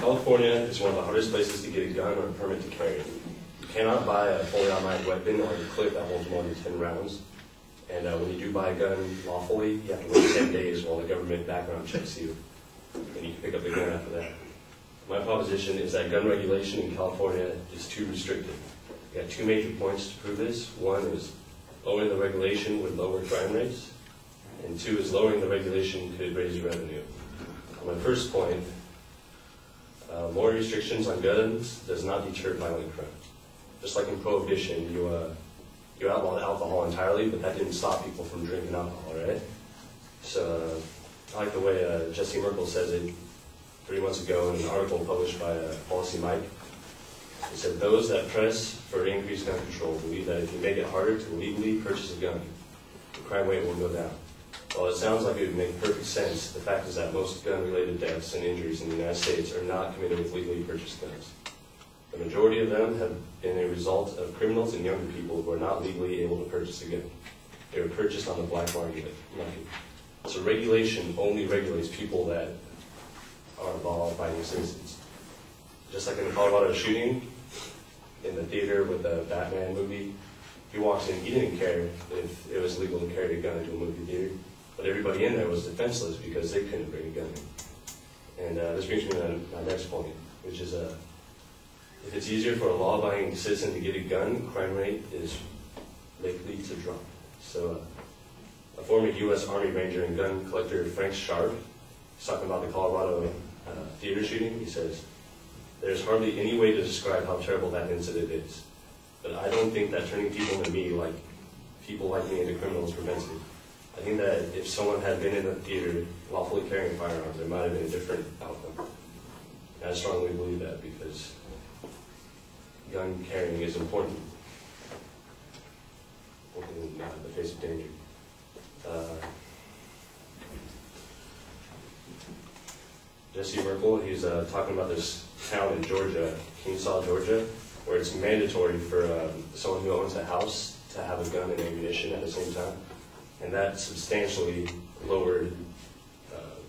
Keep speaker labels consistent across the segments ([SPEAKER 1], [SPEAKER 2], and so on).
[SPEAKER 1] California is one of the hardest places to get a gun or a permit to carry. You cannot buy a fully automatic weapon or a clip that holds more than 10 rounds. And when you do buy a gun lawfully, you have to wait 10 days while the government background checks you. And you can pick up the gun after that. My proposition is that gun regulation in California is too restrictive. We got two major points to prove this. One is lowering the regulation would lower crime rates. And two is lowering the regulation could raise revenue. On my first point, more restrictions on guns does not deter violent crime. Just like in Prohibition, you outlawed alcohol entirely, but that didn't stop people from drinking alcohol, right? So I like the way Jesse Merkel says it 3 months ago in an article published by Policy Mike. He said, those that press for increased gun control believe that if you make it harder to legally purchase a gun, the crime rate will go down. While it sounds like it would make perfect sense, the fact is that most gun-related deaths and injuries in the United States are not committed with legally purchased guns. The majority of them have been a result of criminals and younger people who are not legally able to purchase a gun. They were purchased on the black market. So regulation only regulates people that are law-abiding citizens. Just like in the Colorado shooting, in the theater with the Batman movie, he walks in, he didn't care if it was legal to carry a gun into a movie theater, but everybody in there was defenseless because they couldn't bring a gun in. And this brings me to my next point, which is if it's easier for a law-abiding citizen to get a gun, crime rate is likely to drop. So a former U.S. Army Ranger and gun collector, Frank Sharp, is talking about the Colorado theater shooting. He says, there's hardly any way to describe how terrible that incident is. But I don't think that turning people into me, like people like me, into criminals prevents it. I think that if someone had been in the theater lawfully carrying firearms, there might have been a different outcome. And I strongly believe that because gun carrying is important in the face of danger. Jesse Merkel, he's talking about this town in Georgia, Kennesaw, Georgia, where it's mandatory for someone who owns a house to have a gun and ammunition at the same time. And that substantially lowered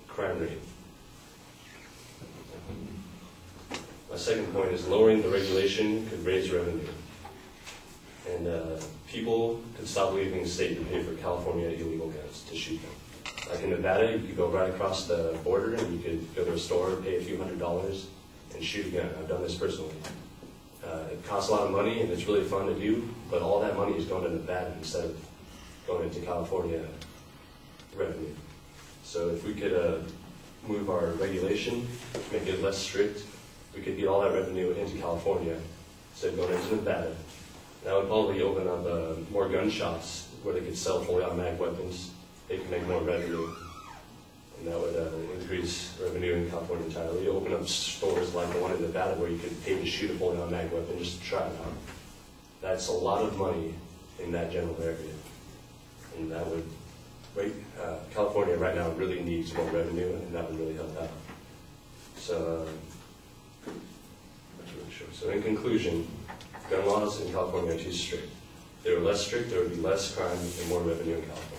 [SPEAKER 1] crime rate. My second point is lowering the regulation could raise revenue. And people could stop leaving the state to pay for California illegal guns to shoot them. Like in Nevada, you could go right across the border and you could go to a store, pay a few $100s, and shoot a gun. I've done this personally. It costs a lot of money and it's really fun to do, but all that money is going to Nevada instead of going into California revenue. So if we could move our regulation, make it less strict, we could get all that revenue into California instead of going into Nevada. That would probably open up more gun shops where they could sell fully automatic weapons. They could make more revenue, and that would increase revenue in California entirely. Open up stores like the one in Nevada where you could pay to shoot a fully automatic weapon just to try it out. That's a lot of money in that general area, and that would California right now really needs more revenue, and that would really help out. So, that's really short. So in conclusion, gun laws in California are too strict. If they were less strict, there would be less crime and more revenue in California.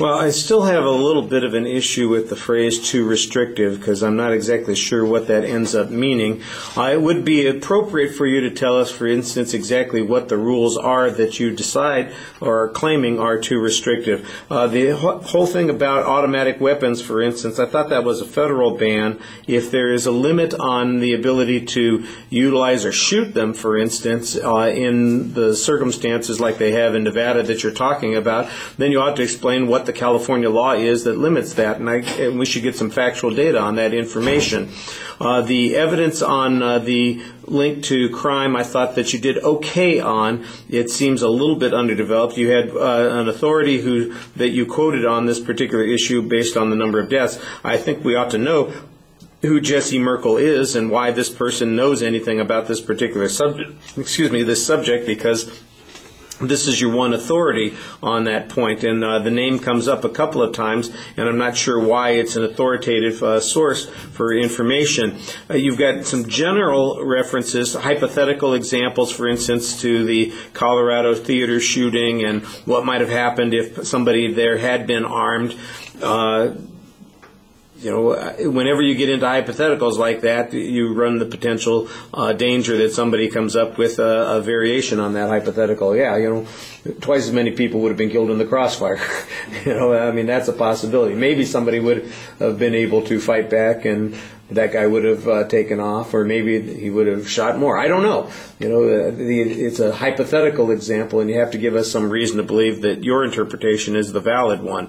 [SPEAKER 2] Well, I still have a little bit of an issue with the phrase "too restrictive" because I'm not exactly sure what that ends up meaning. It would be appropriate for you to tell us, for instance, exactly what the rules are that you decide or are claiming are too restrictive. The whole thing about automatic weapons, for instance, I thought that was a federal ban. If there is a limit on the ability to utilize or shoot them, for instance, in the circumstances like they have in Nevada that you're talking about, then you ought to explain what the California law is that limits that, and we should get some factual data on that information. The evidence on the link to crime, I thought that you did okay on. It seems a little bit underdeveloped. You had an authority that you quoted on this particular issue based on the number of deaths. I think we ought to know who Jesse Merkel is and why this person knows anything about this particular subject, this subject, because this is your one authority on that point, and the name comes up a couple of times, and I'm not sure why it's an authoritative source for information. You've got some general references, hypothetical examples, for instance, to the Colorado theater shooting and what might have happened if somebody there had been armed. Whenever you get into hypotheticals like that, you run the potential danger that somebody comes up with a variation on that hypothetical. Yeah, twice as many people would have been killed in the crossfire. That's a possibility. Maybe somebody would have been able to fight back and that guy would have taken off, or maybe he would have shot more. I don't know. It's a hypothetical example, and you have to give us some reason to believe that your interpretation is the valid one.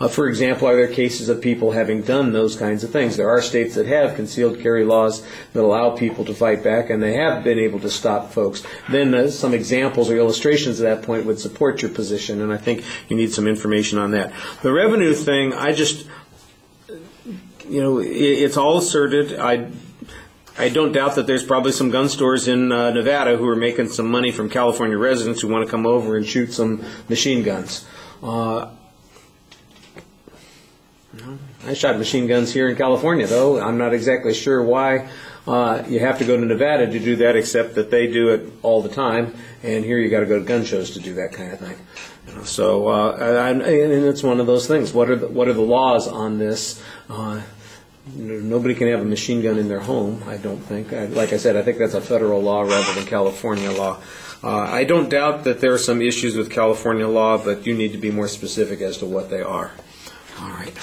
[SPEAKER 2] For example, are there cases of people having done those kinds of things? There are states that have concealed carry laws that allow people to fight back, and they have been able to stop folks. Then some examples or illustrations at that point would support your position, and I think you need some information on that. The revenue thing, it's all asserted. I don't doubt that there's probably some gun stores in Nevada who are making some money from California residents who want to come over and shoot some machine guns. I shot machine guns here in California, though. I'm not exactly sure why you have to go to Nevada to do that, except that they do it all the time, and here you got to go to gun shows to do that kind of thing. So, and it's one of those things. What are the laws on this? Nobody can have a machine gun in their home, I don't think. Like I said, I think that's a federal law rather than California law. I don't doubt that there are some issues with California law, but you need to be more specific as to what they are. All right.